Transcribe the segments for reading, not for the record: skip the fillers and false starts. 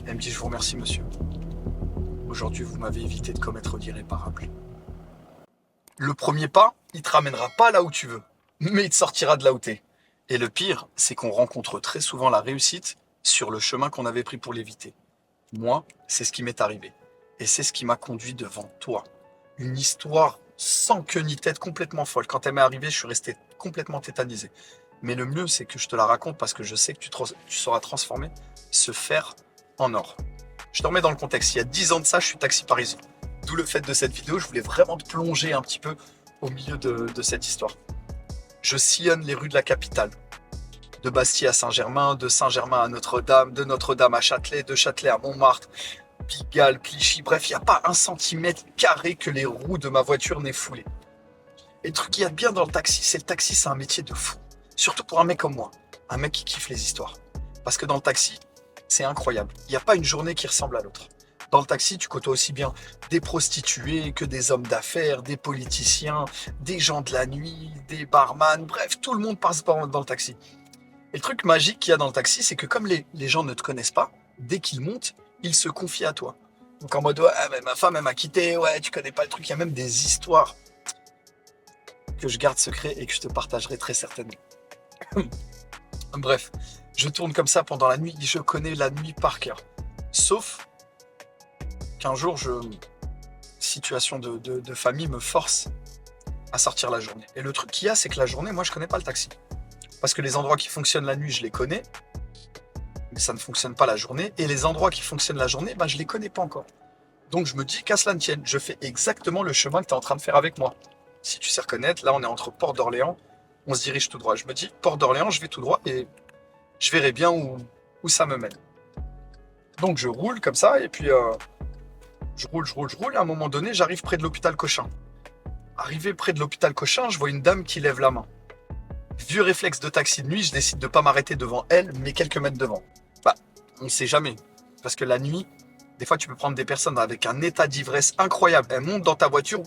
Elle me dit, je vous remercie, monsieur. Aujourd'hui, vous m'avez évité de commettre l'irréparable. Le premier pas, il te ramènera pas là où tu veux, mais il te sortira de là où t'es. Et le pire, c'est qu'on rencontre très souvent la réussite sur le chemin qu'on avait pris pour l'éviter. Moi, c'est ce qui m'est arrivé. Et c'est ce qui m'a conduit devant toi. Une histoire sans queue ni tête, complètement folle. Quand elle m'est arrivée, je suis resté complètement tétanisé. Mais le mieux, c'est que je te la raconte parce que je sais que tu sauras transformer ce fer en or. Je te remets dans le contexte. Il y a 10 ans de ça, je suis taxi parisien. D'où le fait de cette vidéo, je voulais vraiment te plonger un petit peu au milieu de cette histoire. Je sillonne les rues de la capitale. De Bastille à Saint-Germain, de Saint-Germain à Notre-Dame, de Notre-Dame à Châtelet, de Châtelet à Montmartre, Pigalle, Clichy, bref, il n'y a pas un centimètre carré que les roues de ma voiture n'aient foulé. Et le truc qu'il y a de bien dans le taxi, c'est un métier de fou. Surtout pour un mec comme moi, un mec qui kiffe les histoires. Parce que dans le taxi, c'est incroyable. Il n'y a pas une journée qui ressemble à l'autre. Dans le taxi, tu côtoies aussi bien des prostituées que des hommes d'affaires, des politiciens, des gens de la nuit, des barman, bref, tout le monde passe dans le taxi. Et le truc magique qu'il y a dans le taxi, c'est que comme les gens ne te connaissent pas, dès qu'ils montent, ils se confient à toi. Donc en mode, ouais, mais ma femme, elle m'a quitté, ouais, tu connais pas le truc. Il y a même des histoires que je garde secret et que je te partagerai très certainement. Bref, je tourne comme ça pendant la nuit, je connais la nuit par cœur. Sauf qu'un jour, situation de famille me force à sortir la journée. Et le truc qu'il y a, c'est que la journée, moi, je connais pas le taxi. Parce que les endroits qui fonctionnent la nuit, je les connais, mais ça ne fonctionne pas la journée. Et les endroits qui fonctionnent la journée, je les connais pas encore. Donc je me dis qu'à cela ne tienne, je fais exactement le chemin que tu es en train de faire avec moi. Si tu sais reconnaître, là on est entre Port d'Orléans, on se dirige tout droit. Je me dis, Port d'Orléans, je vais tout droit et je verrai bien où ça me mène. Donc je roule comme ça et puis je roule. Et à un moment donné, j'arrive près de l'hôpital Cochin. Arrivé près de l'hôpital Cochin, je vois une dame qui lève la main. Vieux réflexe de taxi de nuit, je décide de ne pas m'arrêter devant elle, mais quelques mètres devant. On ne sait jamais. Parce que la nuit, des fois, tu peux prendre des personnes avec un état d'ivresse incroyable. Elles montent dans ta voiture,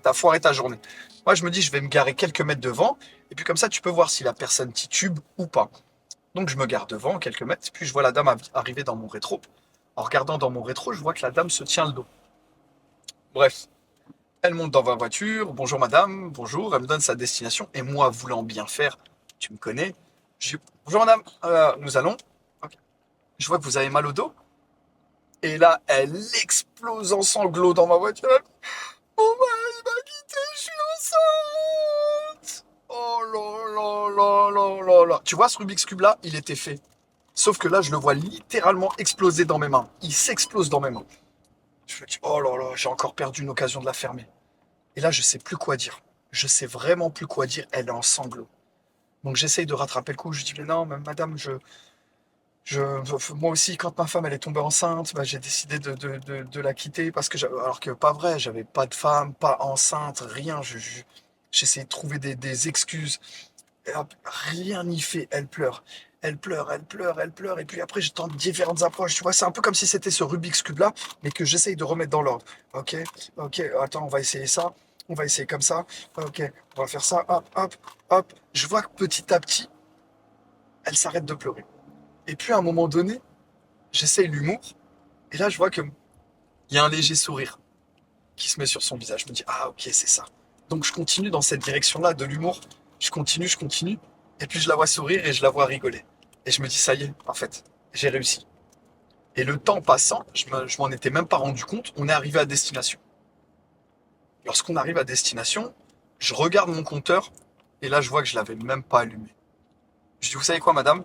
t'as foiré ta journée. Moi, je me dis, je vais me garer quelques mètres devant, et puis comme ça, tu peux voir si la personne titube ou pas. Donc, je me gare devant quelques mètres, puis je vois la dame arriver dans mon rétro. En regardant dans mon rétro, je vois que la dame se tient le dos. Bref, elle monte dans ma voiture. Bonjour madame, bonjour. Elle me donne sa destination. Et moi, voulant bien faire, tu me connais, je dis, bonjour madame, nous allons. Ok. Je vois que vous avez mal au dos. Et là, elle explose en sanglots dans ma voiture. Oh, il m'a quitté, je suis enceinte. Oh là là là là là là. Tu vois, ce Rubik's Cube là, il était fait. Sauf que là, je le vois littéralement exploser dans mes mains. Il s'explose dans mes mains. Je me dis, oh là là, j'ai encore perdu une occasion de la fermer. Et là, je sais plus quoi dire. Je sais vraiment plus quoi dire. Elle est en sanglots. Donc j'essaye de rattraper le coup. Je dis, mais non, madame, moi aussi, quand ma femme elle est tombée enceinte, j'ai décidé de la quitter parce que alors que pas vrai, j'avais pas de femme, pas enceinte, rien. J'essayais de trouver des excuses. Et hop, rien n'y fait. Elle pleure. Elle pleure, elle pleure, elle pleure. Et puis après, je tente différentes approches. Tu vois, c'est un peu comme si c'était ce Rubik's Cube là, mais que j'essaye de remettre dans l'ordre. Ok, ok, attends, on va essayer ça. On va essayer comme ça. Ok, on va faire ça. Hop, hop, hop. Je vois que petit à petit, elle s'arrête de pleurer. Et puis à un moment donné, j'essaye l'humour, et là je vois qu'il y a un léger sourire qui se met sur son visage. Je me dis, ah ok, c'est ça. Donc je continue dans cette direction-là de l'humour. Je continue, et puis je la vois sourire et je la vois rigoler. Et je me dis, ça y est, en fait, j'ai réussi. Et le temps passant, je m'en étais même pas rendu compte, on est arrivé à destination. Lorsqu'on arrive à destination, je regarde mon compteur, et là je vois que je l'avais même pas allumé. Je dis, vous savez quoi, madame?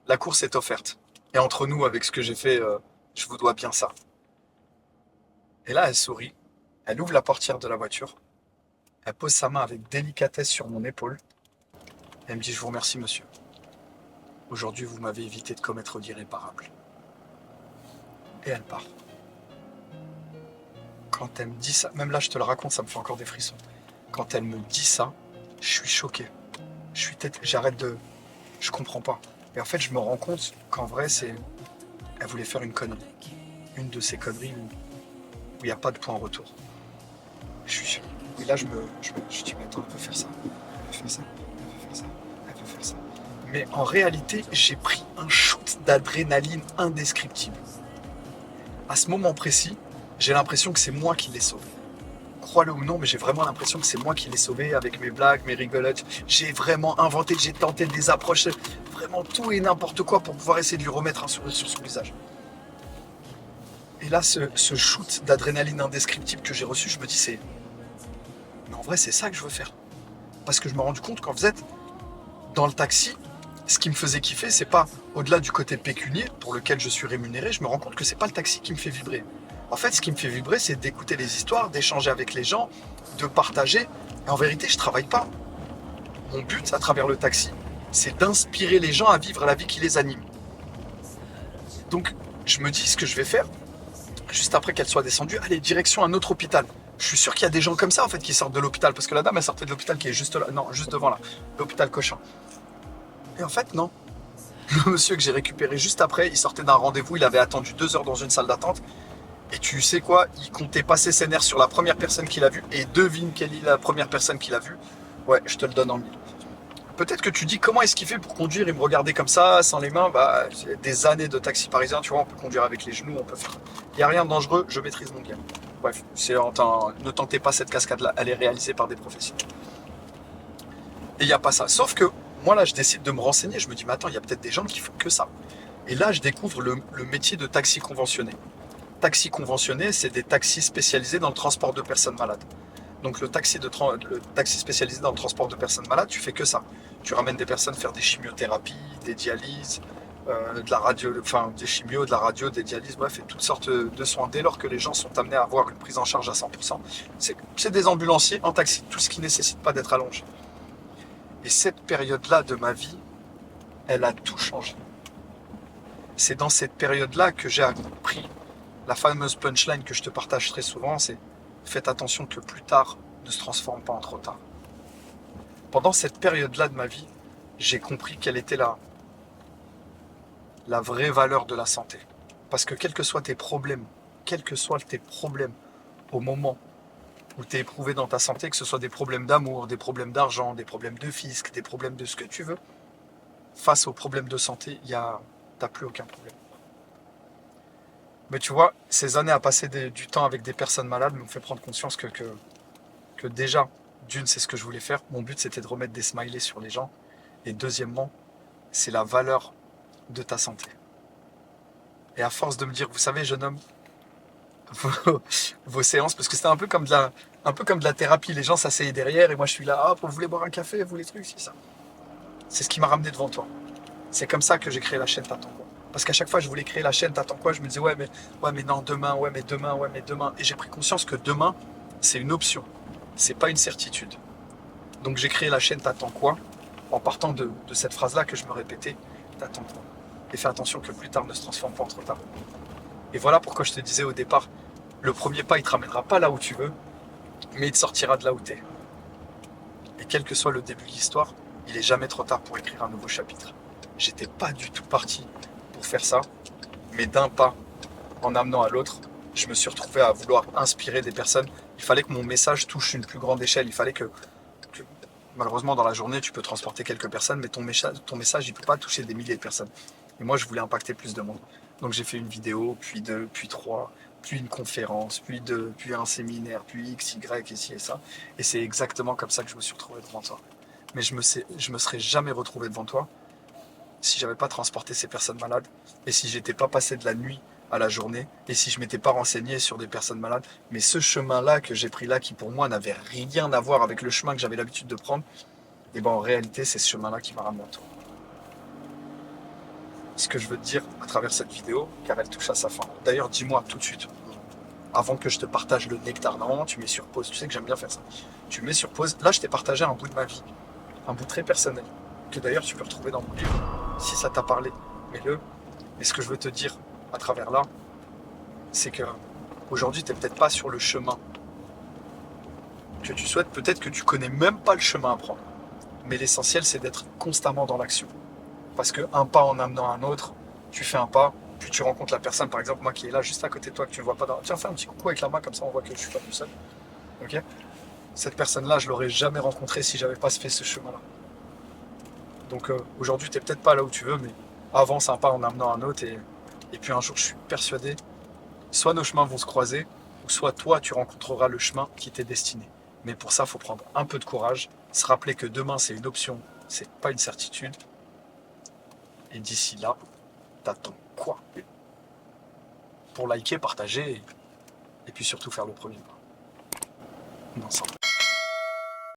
La course est offerte. Et entre nous, avec ce que j'ai fait, je vous dois bien ça. Et là, elle sourit, elle ouvre la portière de la voiture, elle pose sa main avec délicatesse sur mon épaule, et elle me dit, je vous remercie, monsieur. Aujourd'hui, vous m'avez évité de commettre l'irréparable. Et elle part. Quand elle me dit ça, même là, je te le raconte, ça me fait encore des frissons. Quand elle me dit ça, je suis choqué. J'arrête je comprends pas. Et en fait, je me rends compte qu'en vrai, elle voulait faire une connerie. Une de ces conneries où il n'y a pas de point en retour. Et là, je dis, mais attends, elle peut faire ça, elle peut faire ça, elle peut faire ça, elle peut faire ça. Mais en réalité, j'ai pris un shoot shoot d'adrénaline indescriptible. À ce moment précis, j'ai l'impression que c'est moi qui l'ai sauvé. Crois-le ou non, mais j'ai vraiment l'impression que c'est moi qui l'ai sauvé avec mes blagues, mes rigolotes. J'ai vraiment inventé, j'ai tenté des approches, vraiment tout et n'importe quoi pour pouvoir essayer de lui remettre un sourire sur son visage. Et là, ce shoot d'adrénaline indescriptible que j'ai reçu, je me dis, mais en vrai, c'est ça que je veux faire. Parce que je me suis rendu compte qu'en fait, dans le taxi, ce qui me faisait kiffer, c'est pas au-delà du côté pécunier pour lequel je suis rémunéré, je me rends compte que c'est pas le taxi qui me fait vibrer. En fait, ce qui me fait vibrer, c'est d'écouter les histoires, d'échanger avec les gens, de partager. Et en vérité, je travaille pas. Mon but à travers le taxi, c'est d'inspirer les gens à vivre la vie qui les anime. Donc, je me dis ce que je vais faire, juste après qu'elle soit descendue, allez, direction un autre hôpital. Je suis sûr qu'il y a des gens comme ça, en fait, qui sortent de l'hôpital. Parce que la dame, elle sortait de l'hôpital qui est juste là. Non, juste devant là. L'hôpital Cochin. Et en fait, non. Le monsieur que j'ai récupéré juste après, il sortait d'un rendez-vous, il avait attendu 2 heures dans une salle d'attente. Et tu sais quoi, il comptait passer ses nerfs sur la première personne qu'il a vue. Et devine quelle est la première personne qu'il a vue. Ouais, je te le donne en mille. Peut-être que tu dis comment est-ce qu'il fait pour conduire et me regarder comme ça, sans les mains. Bah, j'ai des années de taxi parisien, tu vois, on peut conduire avec les genoux, on peut faire. Il n'y a rien de dangereux, je maîtrise mon game. Bref, ne tentez pas cette cascade-là, elle est réalisée par des professionnels. Et il n'y a pas ça. Sauf que moi, là, je décide de me renseigner. Je me dis, mais attends, il y a peut-être des gens qui font que ça. Et là, je découvre le métier de taxi conventionné. Taxi conventionné, c'est des taxis spécialisés dans le transport de personnes malades. Donc le taxi spécialisé dans le transport de personnes malades, tu fais que ça. Tu ramènes des personnes faire des chimiothérapies, des dialyses, de la radio, enfin des chimios, de la radio, des dialyses, bref, et toutes sortes de soins dès lors que les gens sont amenés à avoir une prise en charge à 100%. C'est des ambulanciers en taxi, tout ce qui ne nécessite pas d'être allongé. Et cette période-là de ma vie, elle a tout changé. C'est dans cette période-là que j'ai appris la fameuse punchline que je te partage très souvent, c'est faites attention que plus tard ne se transforme pas en trop tard. Pendant cette période-là de ma vie, j'ai compris quelle était la vraie valeur de la santé. Parce que quels que soient tes problèmes, au moment où tu es éprouvé dans ta santé, que ce soit des problèmes d'amour, des problèmes d'argent, des problèmes de fisc, des problèmes de ce que tu veux, face aux problèmes de santé, t'as plus aucun problème. Mais tu vois, ces années à passer du temps avec des personnes malades m'ont fait prendre conscience que déjà, d'une, c'est ce que je voulais faire. Mon but, c'était de remettre des smileys sur les gens. Et deuxièmement, c'est la valeur de ta santé. Et à force de me dire, vous savez, jeune homme, vos séances, parce que c'était un peu comme de la thérapie. Les gens s'asseyaient derrière et moi, je suis là, vous voulez boire un café, vous les trucs, c'est ça. C'est ce qui m'a ramené devant toi. C'est comme ça que j'ai créé la chaîne T'attends quoi. Parce qu'à chaque fois, je voulais créer la chaîne T'attends quoi, je me disais, ouais, mais non, demain, ouais, mais demain, ouais, mais demain. Et j'ai pris conscience que demain, c'est une option. C'est pas une certitude. Donc j'ai créé la chaîne T'attends quoi, en partant de cette phrase-là que je me répétais, T'attends quoi. Et fais attention que plus tard ne se transforme pas en trop tard. Et voilà pourquoi je te disais au départ, le premier pas, il te ramènera pas là où tu veux, mais il te sortira de là où t'es. Et quel que soit le début de l'histoire, il est jamais trop tard pour écrire un nouveau chapitre. J'étais pas du tout parti pour faire ça, mais d'un pas, en amenant à l'autre, je me suis retrouvé à vouloir inspirer des personnes. Il fallait que mon message touche une plus grande échelle. Il fallait que malheureusement, dans la journée, tu peux transporter quelques personnes, mais ton message, il peut pas toucher des milliers de personnes. Et moi, je voulais impacter plus de monde. Donc j'ai fait une vidéo, puis deux, puis trois, puis une conférence, puis un séminaire, puis X, Y, et ci et ça. Et c'est exactement comme ça que je me suis retrouvé devant toi. Mais je me serais jamais retrouvé devant toi si j'avais pas transporté ces personnes malades et si j'étais pas passé de la nuit à la journée et si je m'étais pas renseigné sur des personnes malades. Mais ce chemin-là que j'ai pris là, qui pour moi n'avait rien à voir avec le chemin que j'avais l'habitude de prendre, et ben en réalité, c'est ce chemin-là qui m'a ramené à toi. Ce que je veux te dire à travers cette vidéo, car elle touche à sa fin. D'ailleurs, dis-moi tout de suite, avant que je te partage le nectar, normalement tu mets sur pause, tu sais que j'aime bien faire ça. Tu mets sur pause, là je t'ai partagé un bout de ma vie, un bout très personnel, que d'ailleurs tu peux retrouver dans mon livre, si ça t'a parlé, mets-le. Et ce que je veux te dire à travers là, c'est que aujourd'hui tu n'es peut-être pas sur le chemin que tu souhaites, peut-être que tu connais même pas le chemin à prendre. Mais l'essentiel c'est d'être constamment dans l'action. Parce qu'un pas en amenant un autre, tu fais un pas, puis tu rencontres la personne, par exemple moi qui est là juste à côté de toi, que tu ne vois pas dans... Tiens, fais un petit coucou avec la main, comme ça on voit que je ne suis pas tout seul. Ok ? Cette personne-là, je ne l'aurais jamais rencontrée si j'avais pas fait ce chemin-là. Donc aujourd'hui, tu n'es peut-être pas là où tu veux, mais avance un pas en amenant un autre. Et puis un jour, je suis persuadé, soit nos chemins vont se croiser, ou soit toi, tu rencontreras le chemin qui t'est destiné. Mais pour ça, il faut prendre un peu de courage, se rappeler que demain, c'est une option, c'est pas une certitude. Et d'ici là, t'attends quoi? Pour liker, partager, et puis surtout faire le premier pas. Non, ça.